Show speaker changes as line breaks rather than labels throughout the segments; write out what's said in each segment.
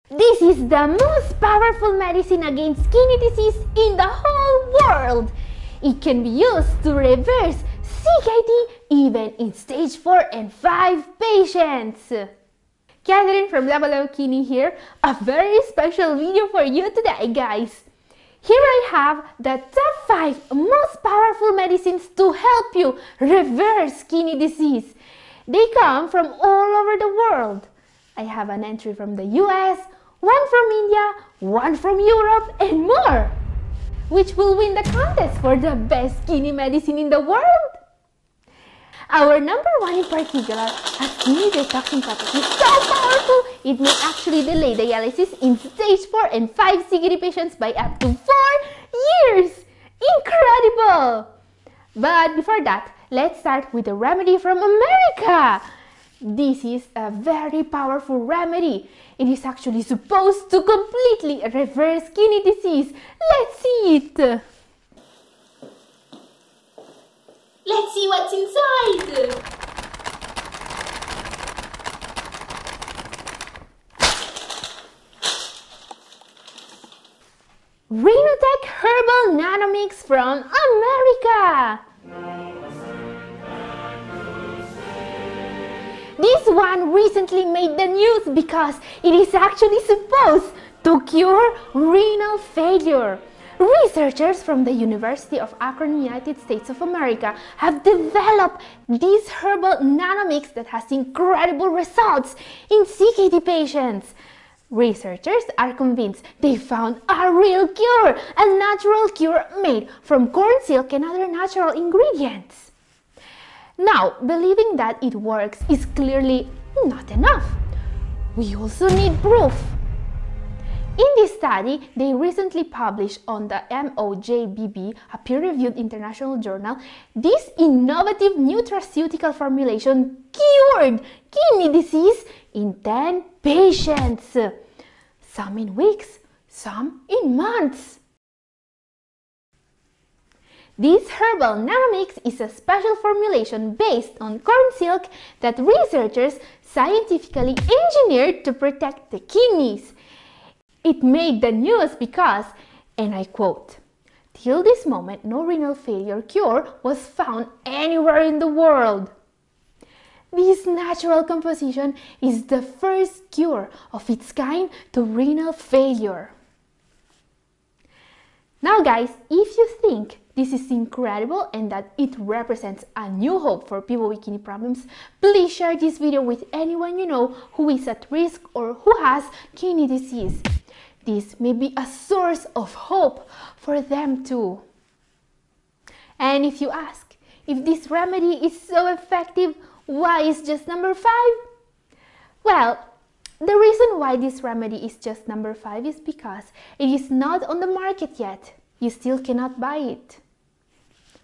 This is the most powerful medicine against kidney disease in the whole world. It can be used to reverse CKD even in stage 4 and 5 patients. Catherine from Level Kidney here, a very special video for you today, guys. Here I have the top 5 most powerful medicines to help you reverse kidney disease. They come from all over the world. I have an entry from the US, one from India, one from Europe, and more. Which will win the contest for the best kidney medicine in the world? Our number 1 in particular has kidney detoxing properties so powerful it may actually delay dialysis in stage 4 and 5 CKD patients by up to 4 years! Incredible! But before that, let's start with a remedy from America. This is a very powerful remedy. It is actually supposed to completely reverse kidney disease. Let's see it! Let's see what's inside! Renotech Herbal Nanomix from America! This one recently made the news because it is actually supposed to cure renal failure. Researchers from the University of Akron, United States of America have developed this herbal nanomix that has incredible results in CKD patients. Researchers are convinced they found a real cure, a natural cure made from corn silk and other natural ingredients. Now, believing that it works is clearly not enough. We also need proof. In this study, they recently published on the MOJBB, a peer-reviewed international journal, this innovative nutraceutical formulation cured kidney disease in 10 patients. Some in weeks, some in months. This herbal nanomix is a special formulation based on corn silk that researchers scientifically engineered to protect the kidneys. It made the news because, and I quote, "Till this moment, no renal failure cure was found anywhere in the world." This natural composition is the first cure of its kind to renal failure. Now guys, if you think this is incredible and that it represents a new hope for people with kidney problems, please share this video with anyone you know who is at risk or who has kidney disease. This may be a source of hope for them too. And if you ask, if this remedy is so effective, why is just number 5? Well, the reason why this remedy is just number 5 is because it is not on the market yet. You still cannot buy it.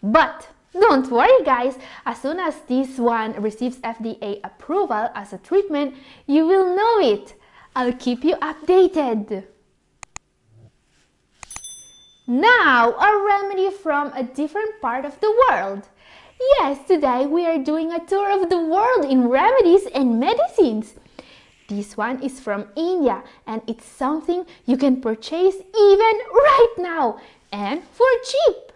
But don't worry guys, as soon as this one receives FDA approval as a treatment, you will know it. I'll keep you updated. Now, a remedy from a different part of the world. Yes, today we are doing a tour of the world in remedies and medicines. This one is from India and it's something you can purchase even right now and for cheap.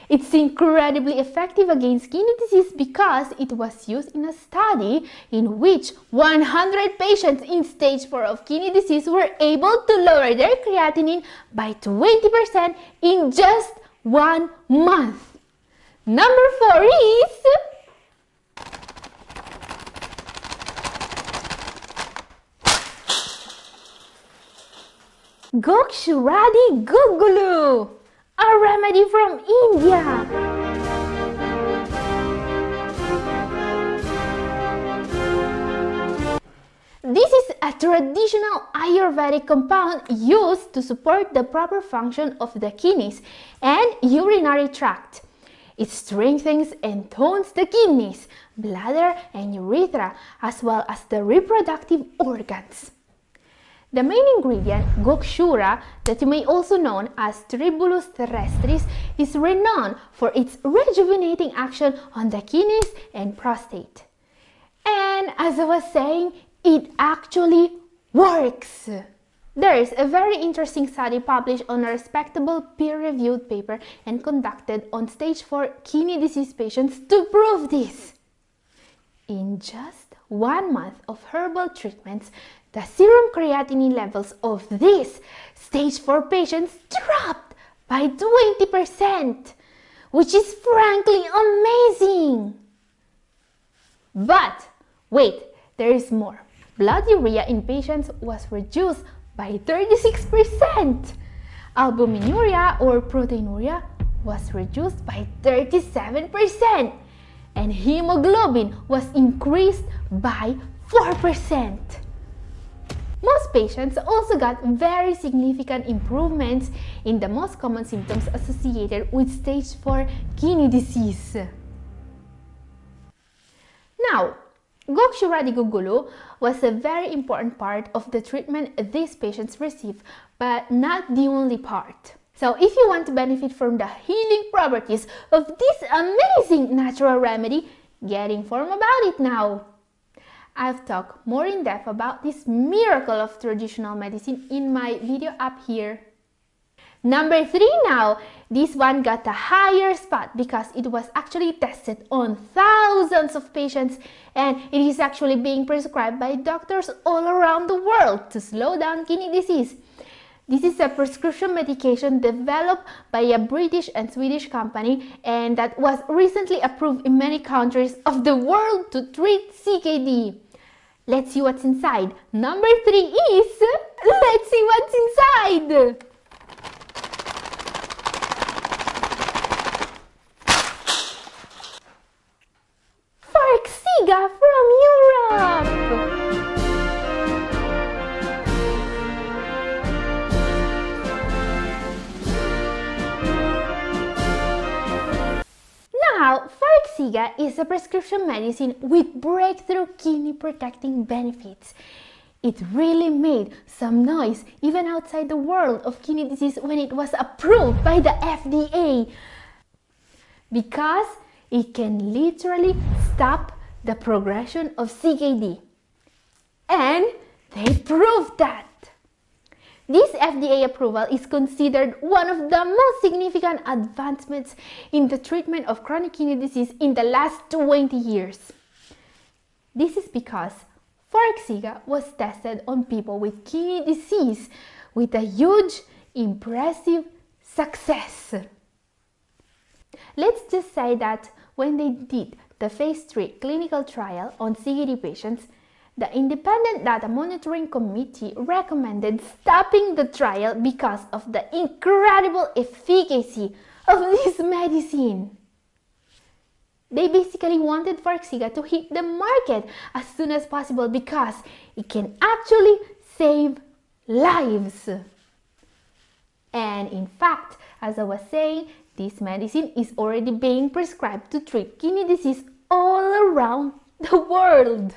It's incredibly effective against kidney disease because it was used in a study in which 100 patients in stage 4 of kidney disease were able to lower their creatinine by 20% in just 1 month. Number 4 is Gokshuradi Gugulu, a remedy from India. This is a traditional Ayurvedic compound used to support the proper function of the kidneys and urinary tract. It strengthens and tones the kidneys, bladder and urethra, as well as the reproductive organs. The main ingredient, Gokshura, that you may also know as Tribulus terrestris, is renowned for its rejuvenating action on the kidneys and prostate. And as I was saying, it actually works. There is a very interesting study published on a respectable peer-reviewed paper and conducted on stage 4 kidney disease patients to prove this. In just 1 month of herbal treatments, the serum creatinine levels of these stage 4 patients dropped by 20%, which is frankly amazing. But wait, there is more. Blood urea in patients was reduced by 36%. Albuminuria or proteinuria was reduced by 37%. And hemoglobin was increased by 4%. Most patients also got very significant improvements in the most common symptoms associated with stage 4 kidney disease. Now, Gokshuradiguggulu was a very important part of the treatment these patients received, but not the only part. So if you want to benefit from the healing properties of this amazing natural remedy, get informed about it now. I've talked more in depth about this miracle of traditional medicine in my video up here. Number 3 now, this one got a higher spot because it was actually tested on thousands of patients and it is actually being prescribed by doctors all around the world to slow down kidney disease. This is a prescription medication developed by a British and Swedish company and that was recently approved in many countries of the world to treat CKD. Let's see what's inside. Number 3 is, let's see what's inside. Farxiga from Europe. Now, Farxiga is a prescription medicine with breakthrough kidney protecting benefits. It really made some noise even outside the world of kidney disease when it was approved by the FDA because it can literally stop the progression of CKD. And they proved that. This FDA approval is considered one of the most significant advancements in the treatment of chronic kidney disease in the last 20 years. This is because Farxiga was tested on people with kidney disease with a huge, impressive success. Let's just say that when they did the phase 3 clinical trial on CKD patients, the Independent Data Monitoring Committee recommended stopping the trial because of the incredible efficacy of this medicine. They basically wanted Farxiga to hit the market as soon as possible because it can actually save lives. And in fact, as I was saying, this medicine is already being prescribed to treat kidney disease all around the world.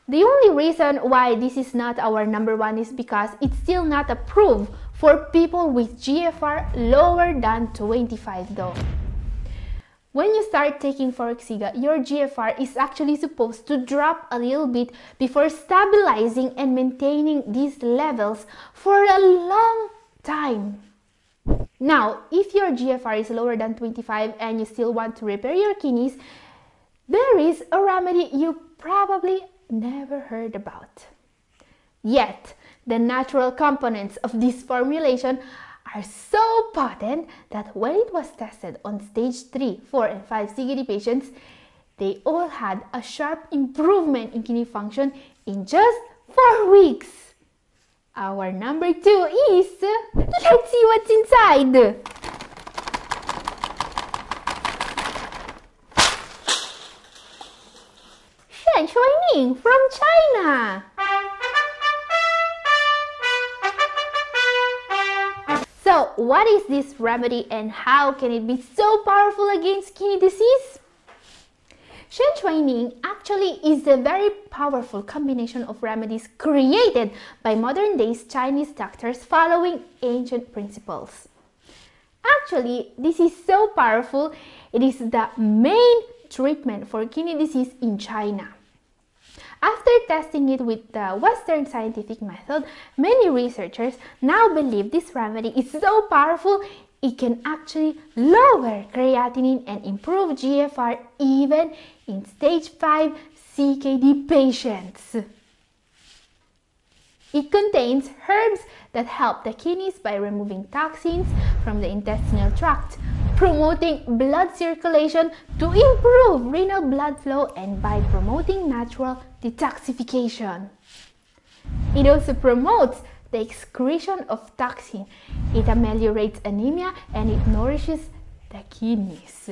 The only reason why this is not our number 1 is because it's still not approved for people with GFR lower than 25 though. When you start taking Farxiga, your GFR is actually supposed to drop a little bit before stabilizing and maintaining these levels for a long time. Now, if your GFR is lower than 25 and you still want to repair your kidneys, there is a remedy you probably never heard about. Yet, the natural components of this formulation are so potent that when it was tested on stage 3, 4, and 5 CKD patients, they all had a sharp improvement in kidney function in just 4 weeks. Our number 2 is, let's see what's inside. Shuining from China. So, what is this remedy and how can it be so powerful against kidney disease? Shuining actually is a very powerful combination of remedies created by modern-day Chinese doctors following ancient principles. Actually, this is so powerful, it is the main treatment for kidney disease in China. After testing it with the Western scientific method, many researchers now believe this remedy is so powerful it can actually lower creatinine and improve GFR even in stage 5 CKD patients. It contains herbs that help the kidneys by removing toxins from the intestinal tract, promoting blood circulation to improve renal blood flow, and by promoting natural detoxification. It also promotes the excretion of toxin. It ameliorates anemia and it nourishes the kidneys.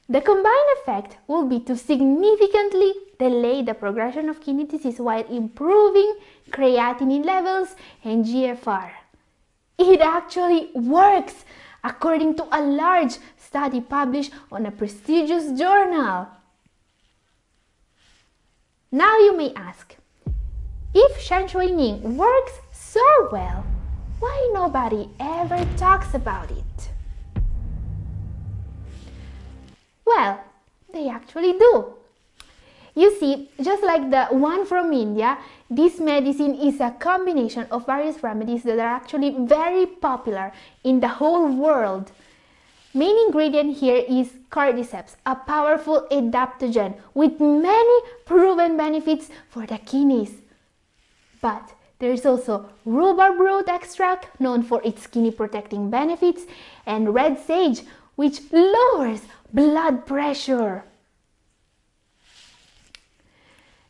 The combined effect will be to significantly delay the progression of kidney disease while improving creatinine levels and GFR. It actually works, according to a large study published on a prestigious journal. Now you may ask, if Shan Shui Ning works so well, why nobody ever talks about it? Well, they actually do. You see, just like the one from India, this medicine is a combination of various remedies that are actually very popular in the whole world. Main ingredient here is cordyceps, a powerful adaptogen with many proven benefits for the kidneys. But there is also rhubarb root extract, known for its kidney protecting benefits, and red sage, which lowers blood pressure.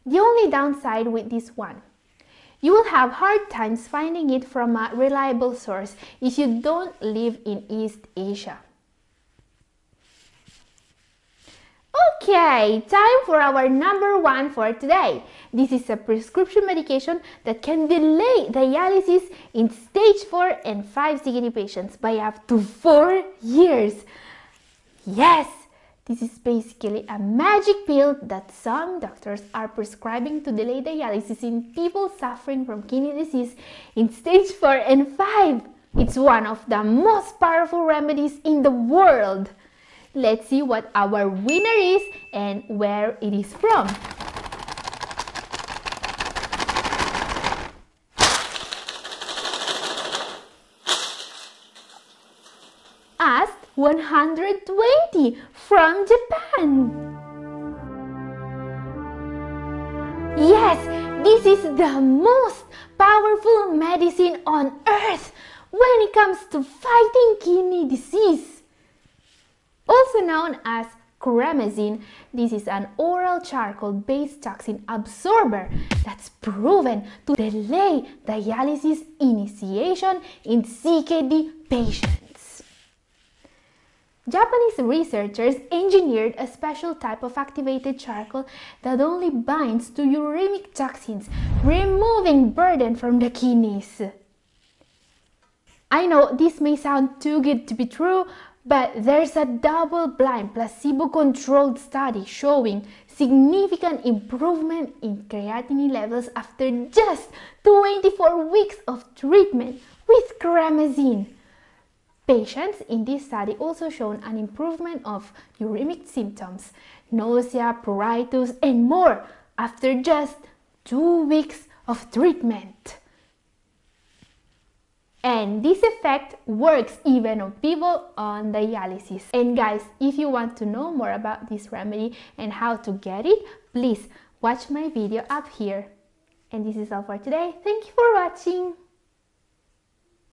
The only downside with this one, you will have hard times finding it from a reliable source if you don't live in East Asia. Okay, time for our number one for today. This is a prescription medication that can delay dialysis in stage 4 and 5 CKD patients by up to 4 years. Yes, this is basically a magic pill that some doctors are prescribing to delay dialysis in people suffering from kidney disease in stage 4 and 5. It's one of the most powerful remedies in the world. Let's see what our winner is and where it is from. Asked 120 from Japan. Yes, this is the most powerful medicine on earth when it comes to fighting kidney disease. Also known as Creatinine, this is an oral charcoal-based toxin absorber that's proven to delay dialysis initiation in CKD patients. Japanese researchers engineered a special type of activated charcoal that only binds to uremic toxins, removing burden from the kidneys. I know this may sound too good to be true, but there's a double-blind, placebo-controlled study showing significant improvement in creatinine levels after just 24 weeks of treatment with Creatinine. Patients in this study also shown an improvement of uremic symptoms, nausea, pruritus, and more after just 2 weeks of treatment. And this effect works even on people on dialysis. And guys, if you want to know more about this remedy and how to get it, please watch my video up here. And this is all for today. Thank you for watching.